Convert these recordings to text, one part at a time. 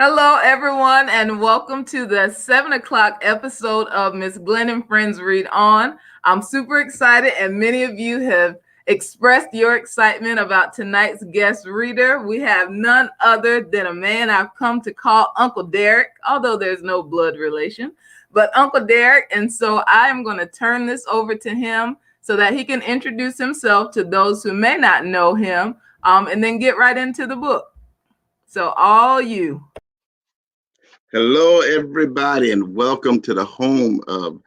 Hello, everyone, and welcome to the 7 o'clock episode of Miss Glen and Friends Read On. I'm super excited, and many of you have expressed your excitement about tonight's guest reader. We have none other than a man I've come to call Uncle Derrick, although there's no blood relation, but Uncle Derrick. And so I am going to turn this over to him so that he can introduce himself to those who may not know him, and then get right into the book. So, all you. Hello, everybody, and welcome to the home of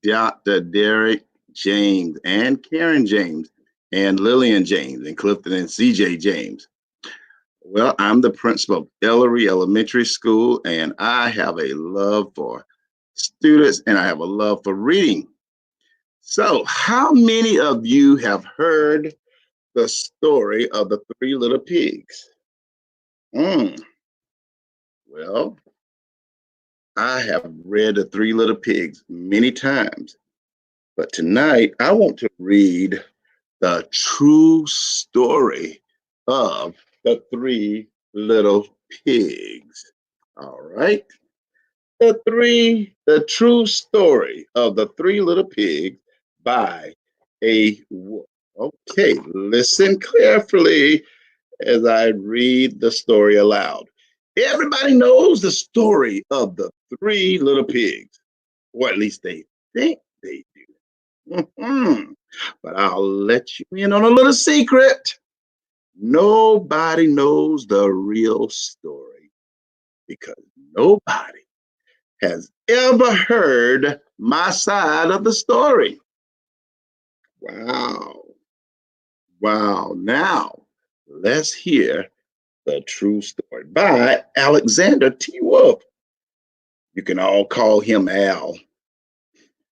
Dr. Derrick James and Karen James and Lillian James and Clifton and CJ James. Well, I'm the principal of Ellery Elementary School, and I have a love for students and I have a love for reading. So, how many of you have heard the story of the Three Little Pigs? Well, I have read The Three Little Pigs many times, but tonight I want to read the true story of the Three Little Pigs. All right. The true story of the Three Little Pigs by a wolf. Okay, listen carefully as I read the story aloud. Everybody knows the story of the Three Little Pigs, or at least they think they do. But I'll let you in on a little secret. Nobody knows the real story because nobody has ever heard my side of the story. Wow. Wow. Now, let's hear the true story by Alexander T. Wolf. You can all call him Al.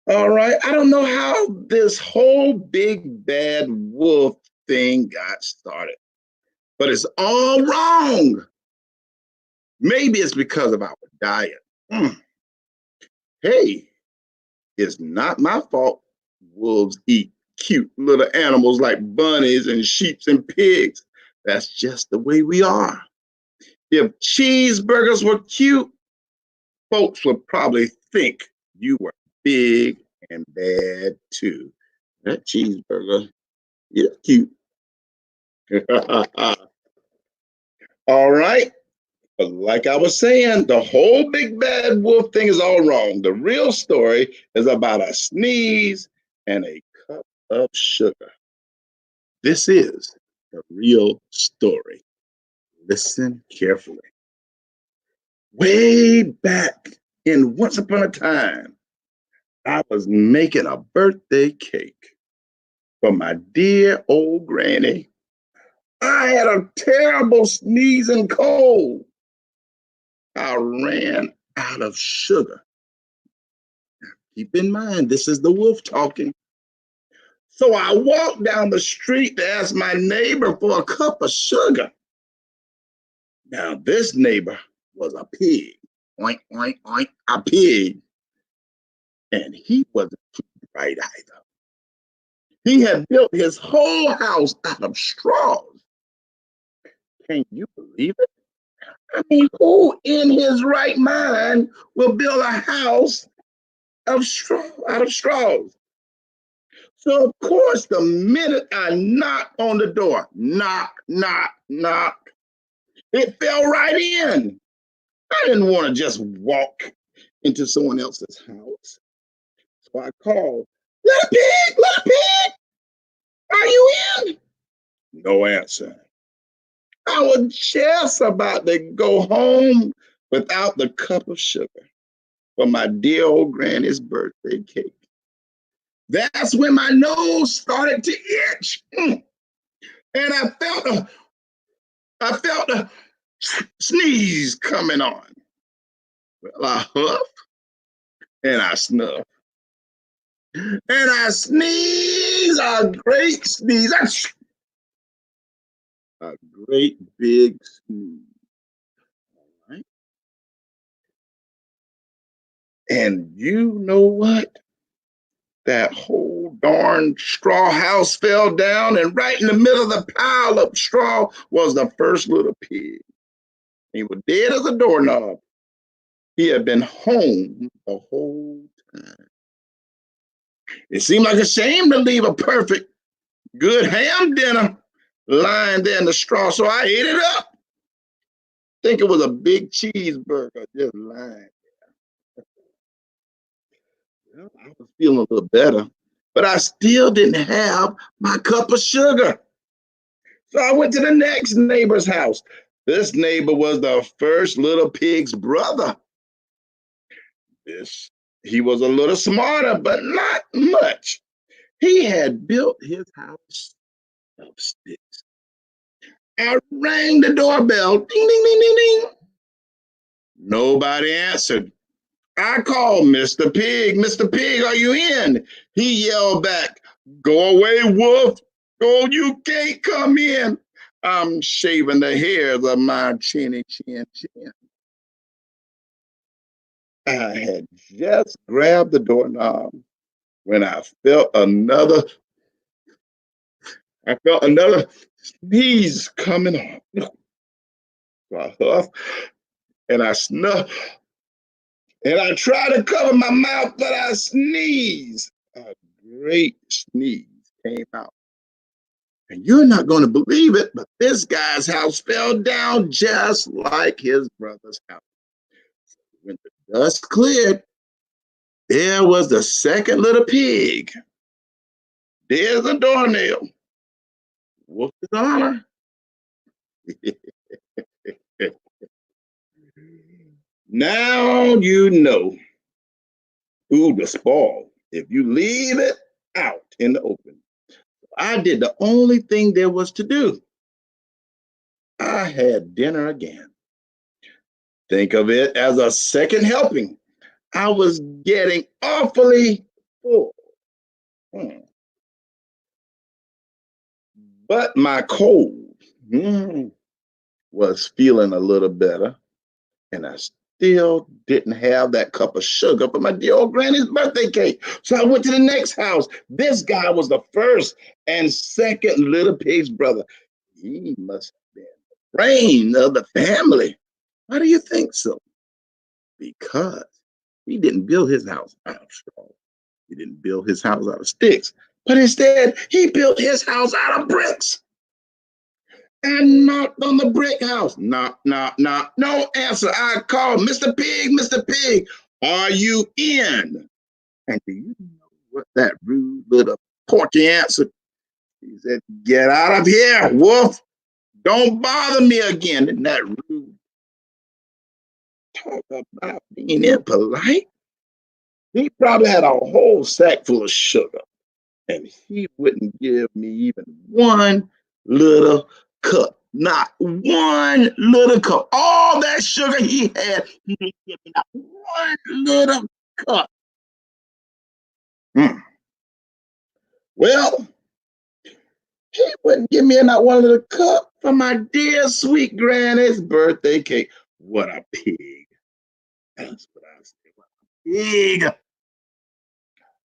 All right. I don't know how this whole big bad wolf thing got started, but it's all wrong. Maybe it's because of our diet. Hey, it's not my fault wolves eat cute little animals like bunnies and sheep and pigs. That's just the way we are. If cheeseburgers were cute, folks would probably think you were big and bad too. That cheeseburger is cute. All right. But like I was saying, the whole big bad wolf thing is all wrong. The real story is about a sneeze and a cup of sugar. This is the real story. Listen carefully. Way back in Once Upon a Time, I was making a birthday cake for my dear old granny. I had a terrible sneezing cold. I ran out of sugar. Keep in mind, this is the wolf talking. So I walked down the street to ask my neighbor for a cup of sugar. Now, this neighbor was a pig. Oink, oink, oink, a pig. And he wasn't right either. He had built his whole house out of straws. Can you believe it? I mean, who in his right mind will build a house of straw out of straws? So of course, the minute I knocked on the door, knock, knock, knock, it fell right in. I didn't want to just walk into someone else's house. So I called, little pig, are you in? No answer. I was just about to go home without the cup of sugar for my dear old granny's birthday cake. That's when my nose started to itch. And I felt a sneeze coming on. Well, I huffed and I snuffed. And I sneezed a great sneeze. A great big sneeze. All right. And you know what? That whole darn straw house fell down, and right in the middle of the pile of straw was the first little pig. He was dead as a doorknob. He had been home the whole time. It seemed like a shame to leave a perfect, good ham dinner lying there in the straw, so I ate it up. Think it was a big cheeseburger just lying. Well, I was feeling a little better, but I still didn't have my cup of sugar. So I went to the next neighbor's house. This neighbor was the first little pig's brother. This He was a little smarter, but not much. He had built his house of sticks. I rang the doorbell. Ding, ding, ding, ding, ding. Nobody answered. I called Mr. Pig. Mr. Pig, are you in? He yelled back, go away, wolf. Oh, you can't come in. I'm shaving the hairs of my chinny chin chin. I had just grabbed the doorknob when I felt another sneeze coming on. So I huffed and I snuffed and I tried to cover my mouth, but I sneezed. A great sneeze came out. And you're not going to believe it, but this guy's house fell down just like his brother's house. When the dust cleared, there was the second little pig. There's a doornail. Wolf is honor. Now you know who to spoil if you leave it out in the open. I did the only thing there was to do. I had dinner again. Think of it as a second helping. I was getting awfully full. Hmm. But my cold was feeling a little better, and I still didn't have that cup of sugar for my dear old granny's birthday cake. So I went to the next house. This guy was the first and second little pig's brother. He must have been the brain of the family. Why do you think so? Because he didn't build his house out of straw. He didn't build his house out of sticks, but instead he built his house out of bricks and knocked on the brick house. Knock, knock, knock. No answer. I called Mr. Pig, Mr. Pig, are you in? And do you know what that rude little porky answered? He said, get out of here, wolf. Don't bother me again. Isn't that rude? Talk about being impolite. He probably had a whole sack full of sugar, and he wouldn't give me even one little cup. Not one little cup. All that sugar he had, he didn't give me not one little cup. Mm. Well, he wouldn't give me not one little cup for my dear sweet granny's birthday cake. What a pig. That's what I said. What a pig.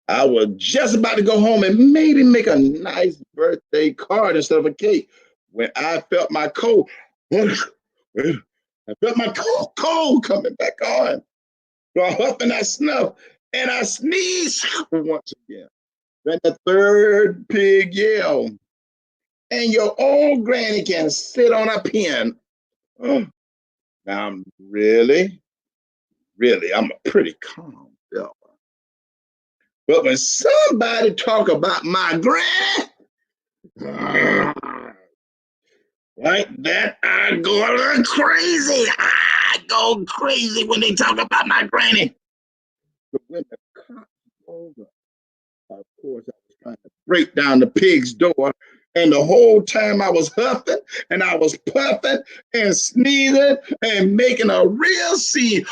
I was just about to go home and maybe make a nice birthday card instead of a cake when I felt my cold. I felt my cold coming back on. So I huff and I snuff and I sneeze once again. Then the third pig yelled, and your old granny can sit on a pen. Oh, now I'm a pretty calm fella. But when somebody talk about my granny, like that, I go a little crazy. I go crazy when they talk about my granny. But when the cops over, of course, I was trying to break down the pig's door. And the whole time I was huffing and I was puffing and sneezing and making a real scene.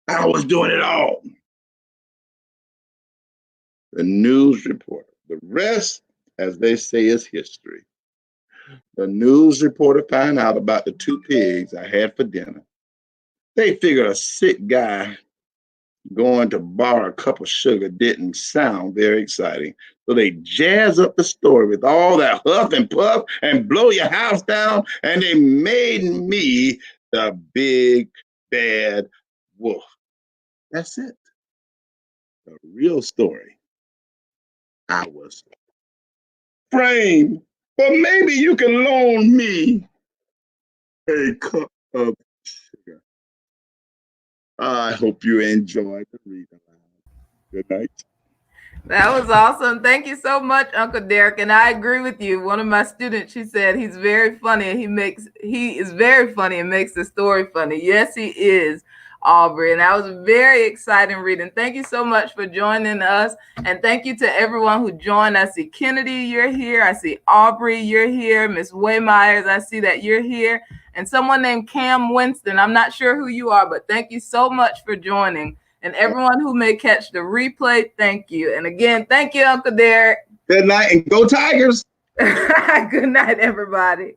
I was doing it all. The news reporter. The rest, as they say, is history. The news reporter found out about the two pigs I had for dinner. They figured a sick guy going to borrow a cup of sugar didn't sound very exciting. So they jazz up the story with all that huff and puff and blow your house down, and they made me the big bad wolf. That's it. The real story. I was framed, but maybe you can loan me a cup of sugar. I hope you enjoyed the read aloud. Good night. That was awesome. Thank you so much, Uncle Derrick. And I agree with you. One of my students, she said he's very funny and he is very funny and makes the story funny. Yes, he is, Aubrey. And that was very exciting reading. Thank you so much for joining us. And thank you to everyone who joined. I see Kennedy, you're here. I see Aubrey, you're here. Miss Waymeyers, I see that you're here. And someone named Cam Winston. I'm not sure who you are, but thank you so much for joining. And everyone who may catch the replay, thank you. And again, thank you, Uncle Derrick. Good night and go Tigers. Good night, everybody.